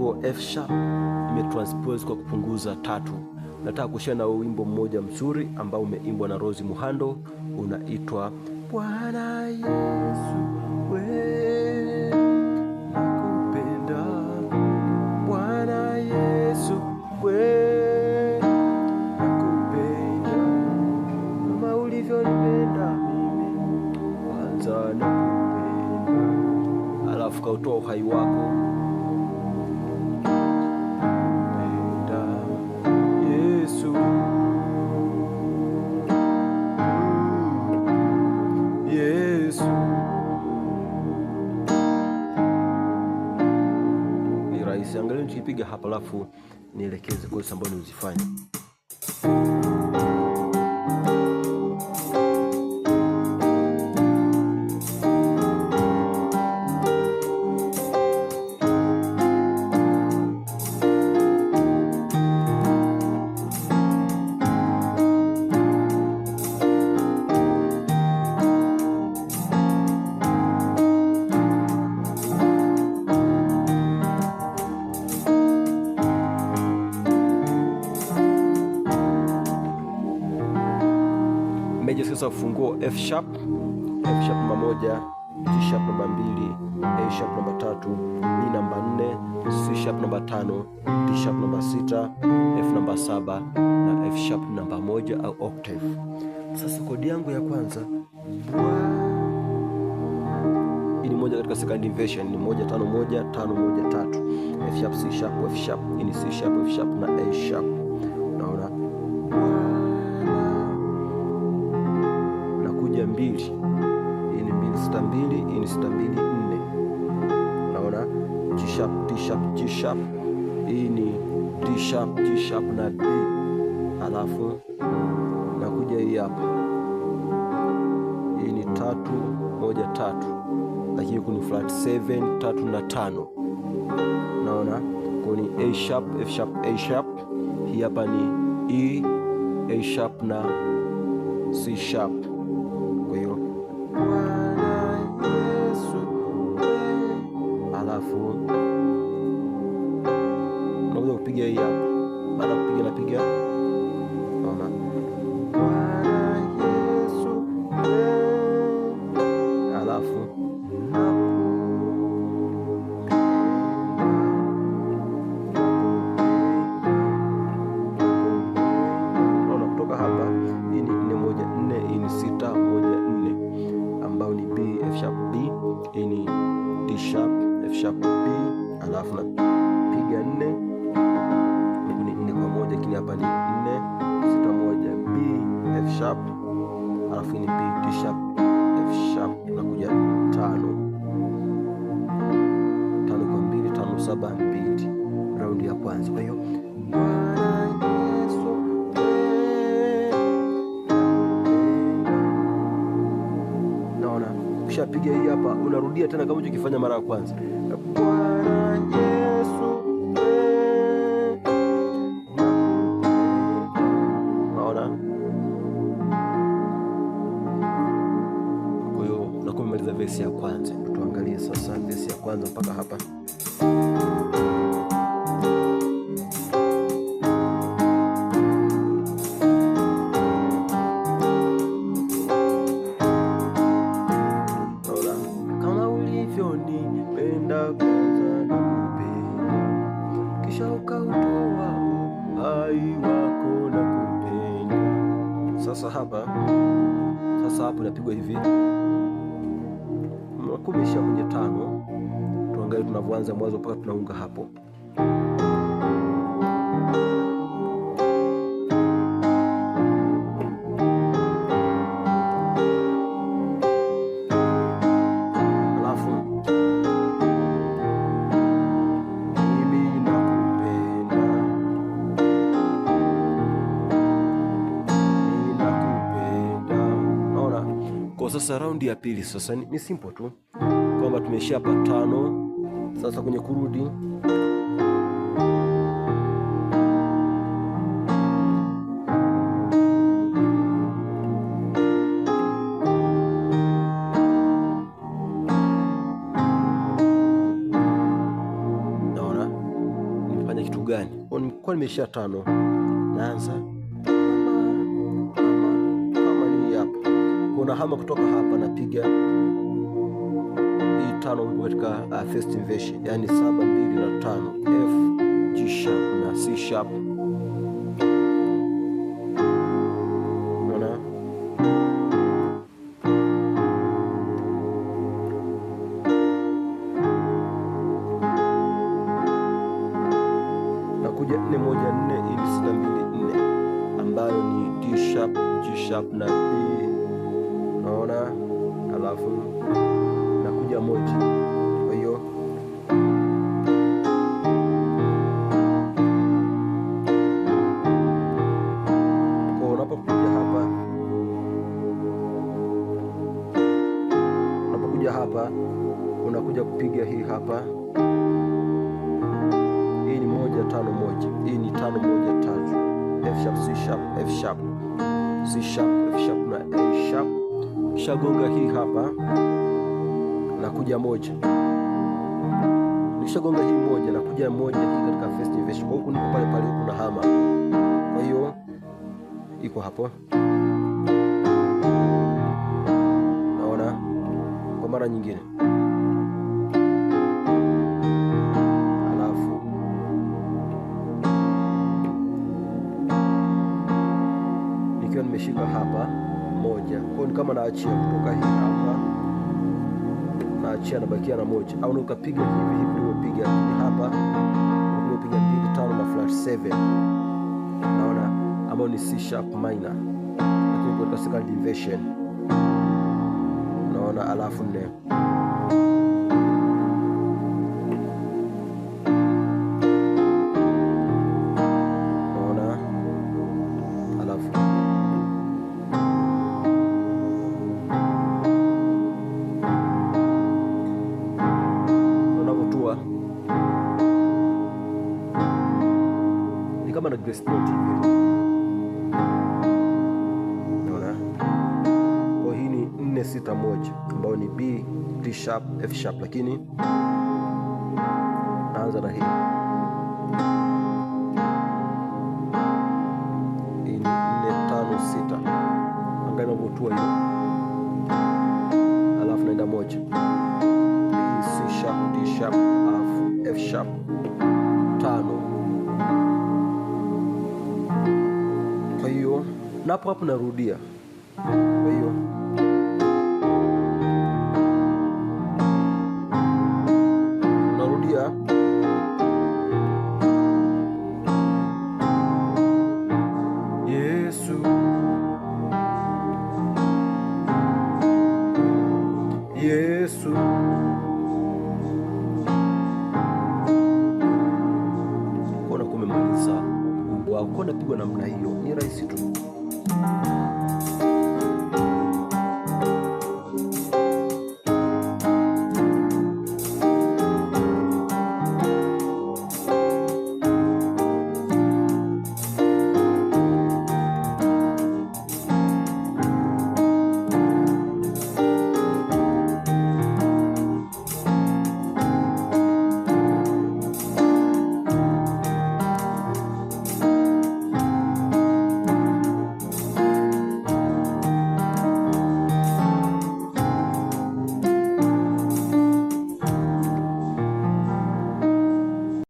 ufunguo F sharp imetranspose kwa kupunguza tatu. Nataka kushare na wimbo mmoja mzuri ambao umeimbwa na Rose Muhando, unaitwa Bwana Yesu wewe nakupenda, Bwana Yesu wewe nakupenda, kama ulivyonipenda mimi kwanza nakupenda, alafu kautoa uhai wako. Angalia nikipiga hapa alafu nielekeze kosa ambazo nizifanye. Sasa ufunguo F sharp namba 1, G sharp namba 2, A sharp namba 3, B namba 4, C sharp namba 5, D sharp namba 6, F namba 7 na F sharp namba 1 au octave. Sasa kodi yangu ya kwanza hii ni moja katika second inversion, ni 1 5 1 5 1 3, F sharp C sharp F sharp, hii ni C sharp F sharp na A sharp. Unaona mbili, hii ni 2 6 2, hii ni 6 2 4. Naona G sharp D sharp G sharp, hii ni D sharp G sharp na D, alafu nakuja hii hapa, hii ni 3 1 3, lakini kuna flat 7 3 na 5. Naona kuna A sharp F sharp A sharp, hii hapa ni E A sharp na C sharp. Kwa hiyo Bwana Yesu alafu nakuja kupiga hii hapa, baada kupiga napiga, naona Bwana Yesu alafu naona kutoka hapa, hii ni 4 1 4, hii ni 6 1 ambao ni B F sharp B, hii ni D sharp F sharp B, alafu napiga 4 ni 4 kwa moja, kile hapa ni 4 6 1 B F sharp, alafu ni B D sharp F sharp, nakuja 5 5 kwa 2 5 7 2, raundi ya kwanza. Kwa hiyo ukishapiga hii hapa unarudia tena kama ukifanya mara ya kwanza, Bwana Yesu. Naona kwa hiyo nakuwa nimaliza verse ya kwanza. Tuangalie sasa verse ya kwanza mpaka hapa. Sasa hapo inapigwa hivi, makumisha kwenye 5. Tuangalie tunavyoanza mwanzo mpaka tunaunga hapo. Sasa raundi ya pili sasa ni simple tu kwamba tumeshia hapa 5. Sasa kwenye kurudi naona nafanya kitu gani? Kwa nimeishia tano, naanza kama ni hapa, kuna hama kutoka hapa, napiga hii tano katika first inversion, yani 7 2 na 5, F G sharp na C sharp. Unaona, nakuja 4 1 4 ili 6 2 4 ambayo ni D sharp, G sharp na B. Unaona, alafu nakuja moja. Kwa hiyo hapa unakuja kupiga hii hapa. Hii ni 1 5 1, hii ni 5 1 3, F sharp C sharp F sharp C sharp F sharp na A sharp. Kisha gonga hii hapa, nakuja moja. Nikishagonga hii moja, nakuja moja hii katika first inversion. Kwa hiyo niko pale pale, kuna hama, kwa hiyo iko hapo. Naona kwa mara nyingine, alafu nikiwa nimeshika hapa moja, kwa hiyo kama naachia kutoka hii hapa, naachia nabakia na moja, au ukapiga hivi hivi ulivyopiga hapa, ulivyopiga 2 5 na flat 7. Naona ambao ni C sharp minor, lakini kwa second inversion. Naona alafu 4 kama na grace note hivi. Unaona, kwa hii ni 4 6 1 ambayo ni B D sharp F sharp, lakini naanza na hii. Hii ni 4 5 6, angalia unapotua hiyo, alafu naenda moja, B C sharp D sharp F sharp 5. Kwa hiyo napo hapo narudia. Kwa hiyo narudia Yesu, Yesu, kona kumemaliza wimbo wako, napigwa namna hiyo, ni rahisi tu.